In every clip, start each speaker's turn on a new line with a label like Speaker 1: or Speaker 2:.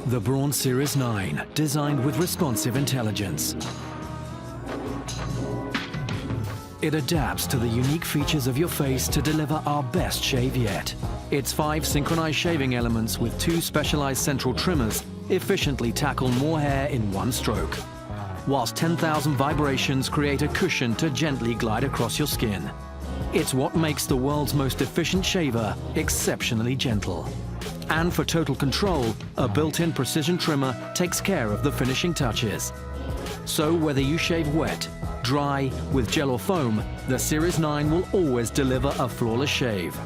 Speaker 1: The Braun Series 9, designed with responsive intelligence. It adapts to the unique features of your face to deliver our best shave yet. Its 5 synchronized shaving elements with 2 specialized central trimmers efficiently tackle more hair in one stroke, whilst 10,000 vibrations create a cushion to gently glide across your skin. It's what makes the world's most efficient shaver exceptionally gentle. And for total control, a built-in precision trimmer takes care of the finishing touches. So whether you shave wet, dry, with gel or foam, the Series 9 will always deliver a flawless shave.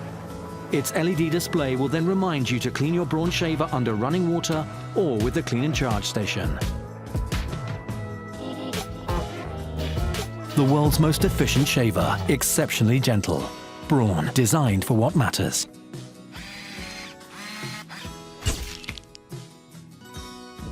Speaker 1: Its LED display will then remind you to clean your Braun shaver under running water or with the Clean and Charge station. The world's most efficient shaver, exceptionally gentle. Braun, designed for what matters.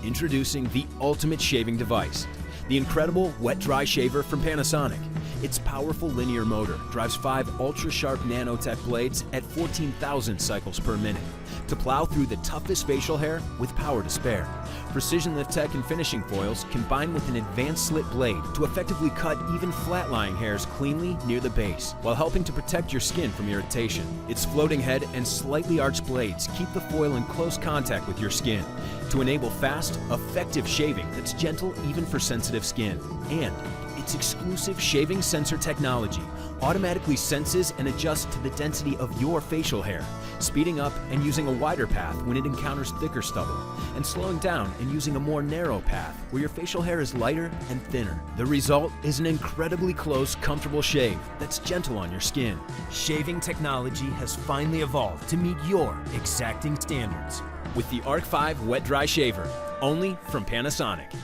Speaker 2: Introducing the ultimate shaving device, the incredible wet-dry shaver from Panasonic. Its powerful linear motor drives 5 ultra-sharp nanotech blades at 14,000 cycles per minute to plow through the toughest facial hair with power to spare. Precision lift tech and finishing foils combine with an advanced slit blade to effectively cut even flat-lying hairs cleanly near the base, while helping to protect your skin from irritation. Its floating head and slightly arched blades keep the foil in close contact with your skin to enable fast, effective shaving that's gentle even for sensitive skin. And its exclusive shaving sensor technology automatically senses and adjusts to the density of your facial hair, speeding up and using a wider path when it encounters thicker stubble, and slowing down and using a more narrow path where your facial hair is lighter and thinner. The result is an incredibly close, comfortable shave that's gentle on your skin. Shaving technology has finally evolved to meet your exacting standards with the Arc5 Wet Dry Shaver, only from Panasonic.